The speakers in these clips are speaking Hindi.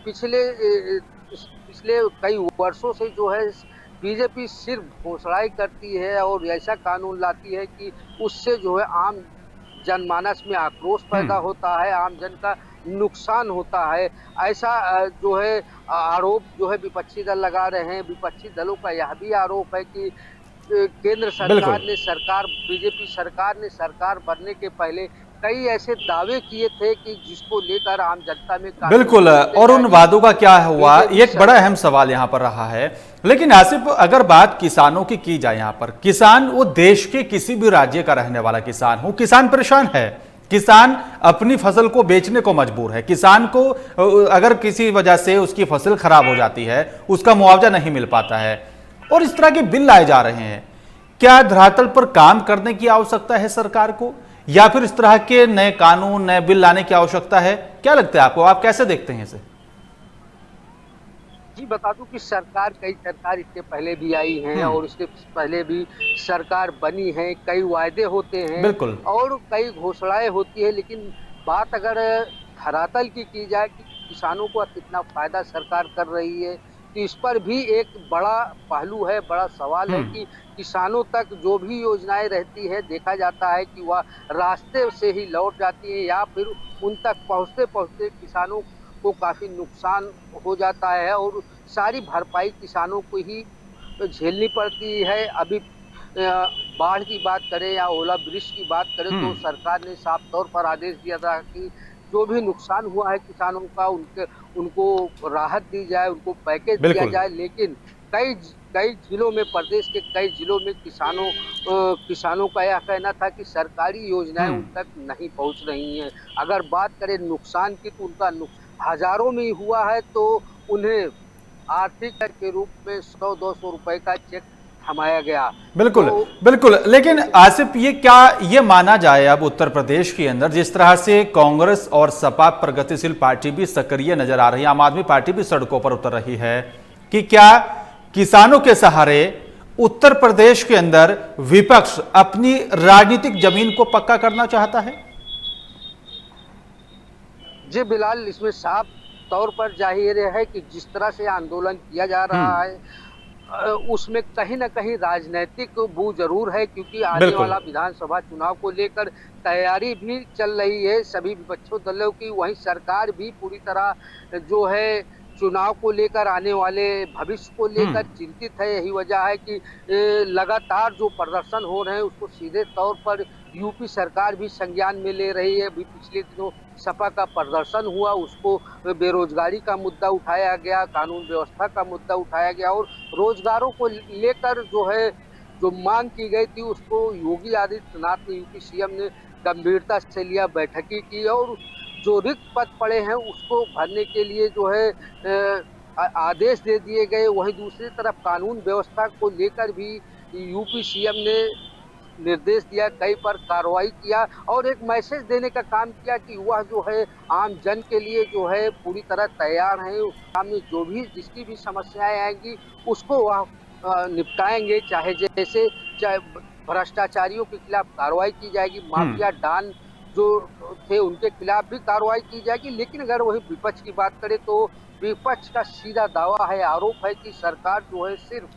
पिछले पिछले कई वर्षों से जो है बीजेपी सिर्फ घोषणाएं करती है और ऐसा कानून लाती है कि उससे जो है आम जनमानस में आक्रोश पैदा हम्म। होता है, आम जन का नुकसान होता है। ऐसा जो है आरोप जो है विपक्षी दल लगा रहे हैं। विपक्षी दलों का यह भी आरोप है कि केंद्र बिल्कुल। सरकार बीजेपी सरकार ने सरकार बनने के पहले कई ऐसे दावे किए थे कि जिसको लेकर आम जनता में काफी बिल्कुल, और उत्तेजना उन थी वादों का कि क्या हुआ, ये बीजेपी एक बड़ा सरकार। अहम सवाल यहाँ पर रहा है। लेकिन आसिफ, अगर बात किसानों की जाए, यहाँ पर किसान, वो देश के किसी भी राज्य का रहने वाला किसान हो, किसान परेशान है। किसान अपनी फसल को बेचने को मजबूर है। किसान को अगर किसी वजह से उसकी फसल खराब हो जाती है, उसका मुआवजा नहीं मिल पाता है, और इस तरह के बिल लाए जा रहे हैं। क्या धरातल पर काम करने की आवश्यकता है सरकार को, या फिर इस तरह के नए कानून, नए बिल लाने की आवश्यकता है? क्या लगता है आपको, आप कैसे देखते हैं इसे? जी बता दूं कि कई सरकार इससे पहले भी आई हैं और इससे पहले भी सरकार बनी है। कई वायदे होते हैं बिल्कुल। और कई घोषणाएं होती है, लेकिन बात अगर धरातल की जाए कि किसानों को कितना फायदा सरकार कर रही है, तो इस पर भी एक बड़ा पहलू है, बड़ा सवाल है कि किसानों तक जो भी योजनाएं रहती है, देखा जाता है कि वह रास्ते से ही लौट जाती है या फिर उन तक पहुंचते पहुंचते किसानों को काफी नुकसान हो जाता है और सारी भरपाई किसानों को ही झेलनी पड़ती है। अभी बाढ़ की बात करें या ओलावृष्टि की बात करें तो सरकार ने साफ तौर पर आदेश दिया था कि जो भी नुकसान हुआ है किसानों का उनको राहत दी जाए, उनको पैकेज दिया बिल्कुल। जाए। लेकिन कई कई जिलों में, प्रदेश के कई जिलों में किसानों का यह कहना था कि सरकारी योजनाएं उन तक नहीं पहुंच रही हैं। अगर बात करें नुकसान की तो उनका हजारों में ही हुआ है, तो उन्हें आर्थिक के रूप में 100-200 रुपए का चेक थमाया गया। बिल्कुल। तो बिल्कुल, लेकिन आसिफ, ये क्या ये माना जाए अब उत्तर प्रदेश के अंदर जिस तरह से कांग्रेस और सपा प्रगतिशील पार्टी भी सक्रिय नजर आ रही है, आम आदमी पार्टी भी सड़कों पर उतर रही है, कि क्या किसानों के सहारे उत्तर प्रदेश के अंदर विपक्ष अपनी राजनीतिक जमीन को पक्का करना चाहता है? जी बिलाल, इसमें साफ तौर पर जाहिर है कि जिस तरह से आंदोलन किया जा रहा है उसमें कहीं ना कहीं राजनीतिक बू जरूर है, क्योंकि आने बिल्कुल। वाला विधानसभा चुनाव को लेकर तैयारी भी चल रही है सभी विपक्षी दलों की। वहीं सरकार भी पूरी तरह जो है चुनाव को लेकर, आने वाले भविष्य को लेकर चिंतित है। यही वजह है कि लगातार जो प्रदर्शन हो रहे हैं उसको सीधे तौर पर यूपी सरकार भी संज्ञान में ले रही है। अभी पिछले दिनों सपा का प्रदर्शन हुआ, उसको बेरोजगारी का मुद्दा उठाया गया, कानून व्यवस्था का मुद्दा उठाया गया और रोजगारों को लेकर जो है जो मांग की गई थी उसको योगी आदित्यनाथ ने, यूपी सीएम ने गंभीरता से लिया, बैठकें की और जो रिक्त पद पड़े हैं उसको भरने के लिए जो है आदेश दे दिए गए। वहीं दूसरी तरफ कानून व्यवस्था को लेकर भी यूपी सीएम ने निर्देश दिया, कई पर कार्रवाई किया और एक मैसेज देने का काम किया कि वह जो है आम जन के लिए जो है पूरी तरह तैयार हैं। उस सामने जो भी जिसकी भी समस्याएं आएंगी उसको वह निपटाएंगे, चाहे भ्रष्टाचारियों के खिलाफ कार्रवाई की जाएगी, माफिया डॉन जो थे उनके खिलाफ भी कार्रवाई की जाएगी। लेकिन अगर वही विपक्ष की बात करें तो विपक्ष का सीधा दावा है, आरोप है कि सरकार जो है सिर्फ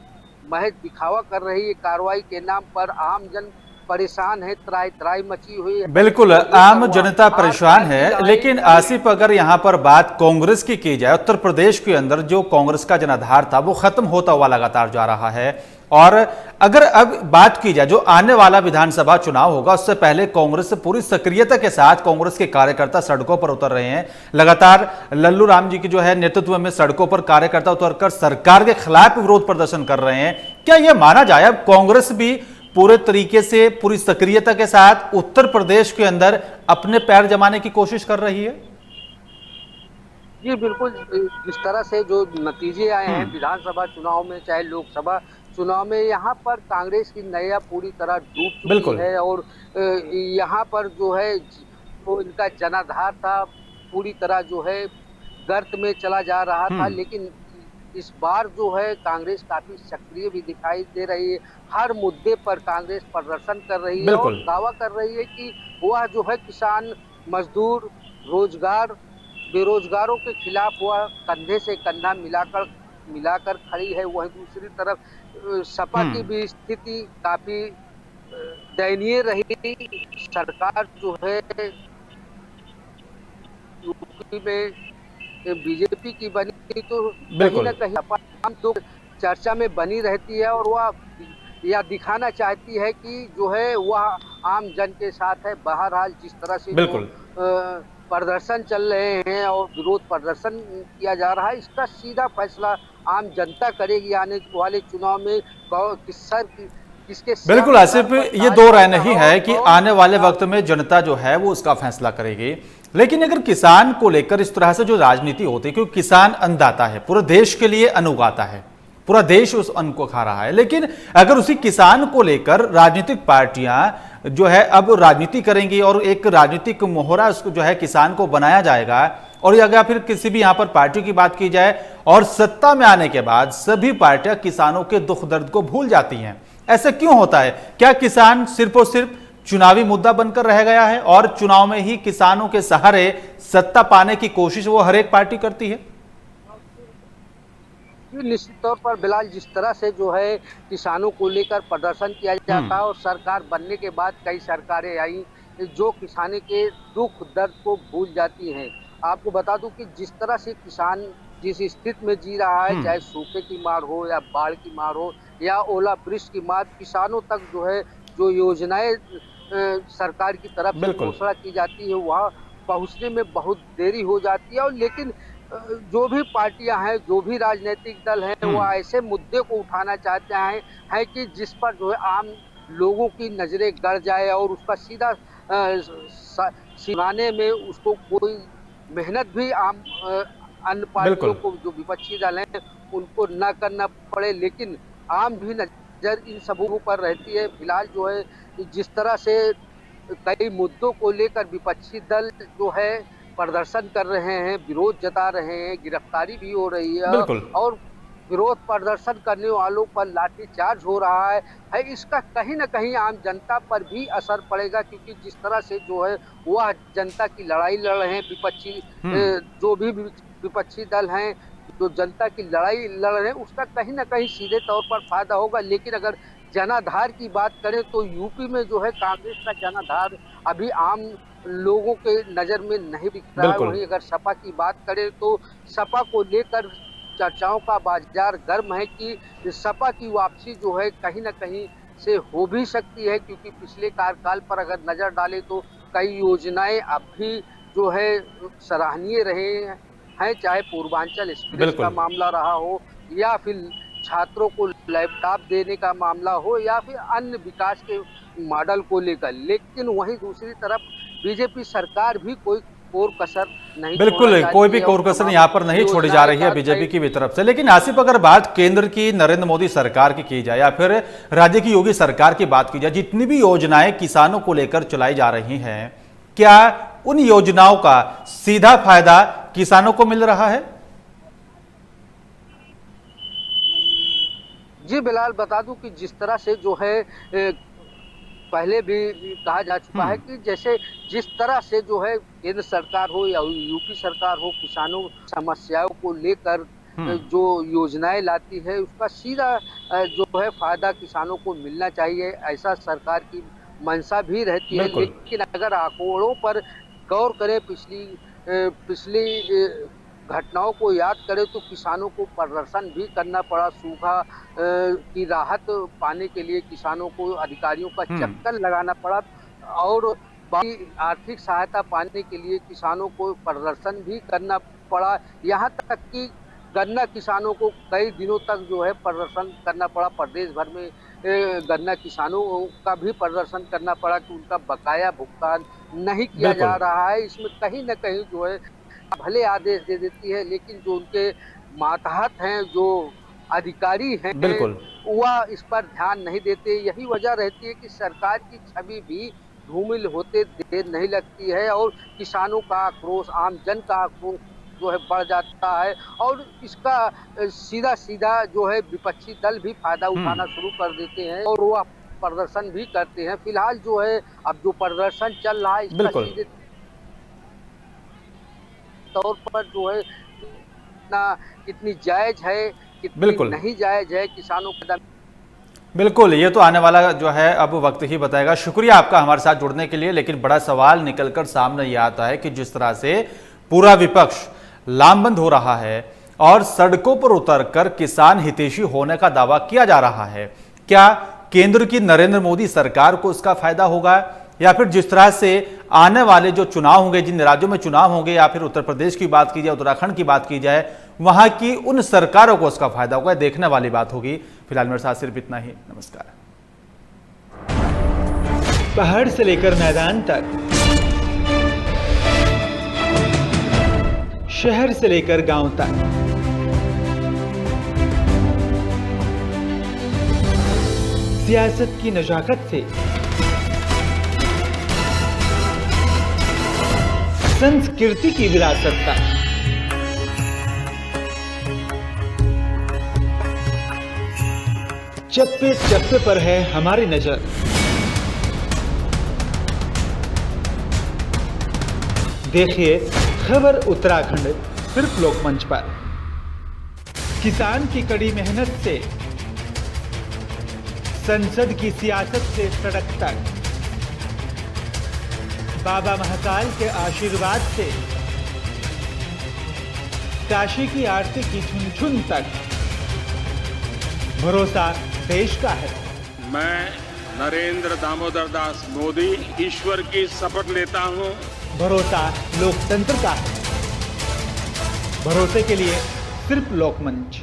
महज दिखावा कर रही है। कार्रवाई के नाम पर आम जन परेशान है, त्राही त्राही मची हुई है बिल्कुल, और लेकर आम वह जनता हार परेशान हार है। की लड़ाई लेकिन लड़ी। आसिफ, अगर यहां पर बात कांग्रेस की जाए, उत्तर प्रदेश के अंदर जो कांग्रेस का जनाधार था वो खत्म होता हुआ लगातार जा रहा है। और अगर अब बात की जाए जो आने वाला विधानसभा चुनाव होगा, उससे पहले कांग्रेस पूरी सक्रियता के साथ कांग्रेस के कार्यकर्ता सड़कों पर उतर रहे हैं। लगातार लल्लू राम जी की जो है नेतृत्व में सड़कों पर कार्यकर्ता उतरकर सरकार के खिलाफ विरोध प्रदर्शन कर रहे हैं। क्या यह माना जाए अब कांग्रेस भी पूरे तरीके से, पूरी सक्रियता के साथ उत्तर प्रदेश के अंदर अपने पैर जमाने की कोशिश कर रही है? जी बिल्कुल, जिस तरह से जो नतीजे आए हैं विधानसभा चुनाव में चाहे लोकसभा चुनाव में, यहाँ पर कांग्रेस की नैया पूरी तरह डूब चुकी बिल्कुल। है और यहाँ पर जो है जो इनका जनाधार था पूरी तरह जो है गर्त में चला जा रहा था। लेकिन इस बार जो है कांग्रेस काफी सक्रिय भी दिखाई दे रही है। हर मुद्दे पर कांग्रेस प्रदर्शन कर रही है और बिल्कुल। दावा कर रही है कि वह जो है किसान, मजदूर, रोजगार बेरोजगारों के खिलाफ वह कंधे से कंधा मिलाकर मिलाकर खड़ी है। वहीं दूसरी तरफ सपा की हम्म। भी स्थिति काफी दयनीय रही। सरकार जो है यूपी में बीजेपी की बनी तो कहीं ना बिल्कुल। कहीं सपा तो चर्चा में बनी रहती है, और वह या दिखाना चाहती है कि जो है वह आम जन के साथ है। बहरहाल जिस तरह से जो बिल्कुल। प्रदर्शन चल रहे हैं और विरोध प्रदर्शन किया जा रहा है, इसका सीधा फैसला आम जनता करेगी आने वाले चुनाव में। किसके बिल्कुल सर आसिफ, पर ये ताज दो राय रहेगा नहीं और है कि कौन आने वाले वक्त में जनता जो है वो उसका फैसला करेगी। लेकिन अगर किसान को लेकर इस तरह से जो राजनीति होती है, क्योंकि किसान अन्नदाता है, पूरे देश के लिए अन्न उगाता है, पूरा देश उस अन्न को खा रहा है, लेकिन अगर उसी किसान को लेकर राजनीतिक पार्टियां जो है अब राजनीति करेंगी और एक राजनीतिक मोहरा उसको जो है किसान को बनाया जाएगा, और अगर फिर किसी भी यहां पर पार्टी की बात की जाए और सत्ता में आने के बाद सभी पार्टियां किसानों के दुख दर्द को भूल जाती हैं, ऐसा क्यों होता है? क्या किसान सिर्फ और सिर्फ चुनावी मुद्दा बनकर रह गया है और चुनाव में ही किसानों के सहारे सत्ता पाने की कोशिश वो हर एक पार्टी करती है? निश्चित तौर पर बिलाल, जिस तरह से जो है किसानों को लेकर प्रदर्शन किया जाता है, और सरकार बनने के बाद कई सरकारें आई जो किसानी के दुख दर्द को भूल जाती हैं। आपको बता दूं कि जिस तरह से किसान जिस स्थिति में जी रहा है, हम्म। चाहे सूखे की मार हो या बाढ़ की मार हो या ओलावृष्टि की मार, किसानों तक जो है जो योजनाएं सरकार की तरफ से बिल्कुल। घोषणा की जाती है वह पहुंचने में बहुत देरी हो जाती है। और लेकिन जो भी पार्टियां हैं, जो भी राजनीतिक दल हैं, वो हम्म। ऐसे मुद्दे को उठाना चाहते हैं है कि जिस पर जो है आम लोगों की नजरें गड़ जाए और उसका सीधा सिवाने में उसको कोई मेहनत भी आम अन्य पार्टियों बिल्कुल। को, जो विपक्षी दल हैं, उनको न करना पड़े। लेकिन आम भी नजर इन सबों पर रहती है। फिलहाल जो है जिस तरह से कई मुद्दों को लेकर विपक्षी दल जो है प्रदर्शन कर रहे हैं, विरोध जता रहे हैं, गिरफ्तारी भी हो रही है बिल्कुल। और विरोध प्रदर्शन करने वालों पर लाठीचार्ज हो रहा है। इसका कहीं न कहीं आम जनता पर भी असर पड़ेगा, क्योंकि जिस तरह से जो है वह जनता की लड़ाई लड़ रहे हैं विपक्षी हम्म। जो भी विपक्षी दल हैं, जो जनता की लड़ाई लड़ रहे हैं, उसका कहीं न कहीं सीधे तौर पर फायदा होगा। लेकिन अगर जनाधार की बात करें तो यूपी में जो है कांग्रेस का जनाधार अभी आम लोगों के नजर में नहीं दिख रहा है। बिल्कुल। वहीं अगर सपा की बात करें तो सपा को लेकर चर्चाओं का बाजार गर्म है कि सपा की वापसी जो है कहीं न कहीं से हो भी सकती है, क्योंकि पिछले कार्यकाल पर अगर नजर डालें तो कई योजनाएं अब भी जो है सराहनीय रहे हैं, चाहे पूर्वांचल एक्सप्रेस का बिल्कुल। मामला रहा हो या फिर छात्रों को लैपटॉप देने का मामला हो या फिर अन्य विकास के मॉडल को लेकर। लेकिन वहीं दूसरी तरफ बीजेपी सरकार भी कोई कोर कसर नहीं छोड़ना बिल्कुल कोई चाहती भी है और कोरकसर तमाम यहां पर नहीं छोड़ी जा योजनाएं रही है का कई बीजेपी की भी तरफ से। लेकिन आसिफ, अगर बात केंद्र की नरेंद्र मोदी सरकार की जाए या फिर राज्य की योगी सरकार की बात की जाए, जितनी भी योजनाएं किसानों को लेकर चलाई जा रही हैं, क्या उन योजनाओं का सीधा फायदा किसानों को मिल रहा है? जी बिलाल, बता दूं कि जिस तरह से जो है पहले भी कहा जा चुका है हम्म। कि जैसे जिस तरह से जो है केंद्र सरकार हो या यूपी सरकार हो, किसानों समस्याओं को लेकर हम्म। जो योजनाएं लाती है उसका सीधा जो है फायदा किसानों को मिलना चाहिए, ऐसा सरकार की मंशा भी रहती है। बिल्कुल। लेकिन अगर आंकड़ों पर गौर करें, पिछली घटनाओं को याद करें तो किसानों को प्रदर्शन भी करना पड़ा। सूखा की राहत पाने के लिए किसानों को अधिकारियों का हम्म। चक्कर लगाना पड़ा, और बाकी आर्थिक सहायता पाने के लिए किसानों को प्रदर्शन भी करना पड़ा। यहाँ तक कि गन्ना किसानों को कई दिनों तक जो है प्रदर्शन करना पड़ा। प्रदेश भर में गन्ना किसानों का भी प्रदर्शन करना पड़ा कि उनका बकाया भुगतान नहीं किया जा बिल्कुल। रहा है। इसमें कहीं न कहीं जो है भले आदेश दे देती है, लेकिन जो उनके मातहत हैं, जो अधिकारी हैं, बिल्कुल। वह इस पर ध्यान नहीं देते। यही वजह रहती है कि सरकार की छवि भी धूमिल होते देर नहीं लगती है और किसानों का आक्रोश, आम जन का आक्रोश जो है बढ़ जाता है, और इसका सीधा सीधा जो है विपक्षी दल भी फायदा हम्म। उठाना शुरू कर देते हैं और वह प्रदर्शन भी करते हैं। फिलहाल जो है अब जो प्रदर्शन चल रहा है इसका बिल्कुल। सीधे तौर पर जो है कितनी जायज है, कितनी बिल्कुल नहीं जायज है किसानों का। बिल्कुल, ये तो आने वाला जो है अब वक्त ही बताएगा। शुक्रिया आपका हमारे साथ जुड़ने के लिए। लेकिन बड़ा सवाल निकलकर सामने ये आता है कि जिस तरह से पूरा विपक्ष लामबंद हो रहा है और सड़कों पर उतरकर किसान हितैषी होने का दावा किया जा रहा है, क्या केंद्र की नरेंद्र मोदी सरकार को इसका फायदा होगा, या फिर जिस तरह से आने वाले जो चुनाव होंगे, जिन राज्यों में चुनाव होंगे, या फिर उत्तर प्रदेश की बात की जाए, उत्तराखंड की बात की जाए, वहां की उन सरकारों को उसका फायदा होगा, देखने वाली बात होगी। फिलहाल मेरे साथ सिर्फ इतना ही। नमस्कार। पहाड़ से लेकर मैदान तक, शहर से लेकर गांव तक, सियासत की नजाकत से संस्कृति की विरासत तक, चप्पे चप्पे पर है हमारी नजर। देखिए खबर उत्तराखंड सिर्फ लोकमंच पर। किसान की कड़ी मेहनत से संसद की सियासत से सड़क तक, बाबा महाकाल के आशीर्वाद से काशी की आरती की छुन छुन तक, भरोसा देश का है। मैं नरेंद्र दामोदर दास मोदी ईश्वर की शपथ लेता हूं। भरोसा लोकतंत्र का है। भरोसे के लिए सिर्फ लोकमंच।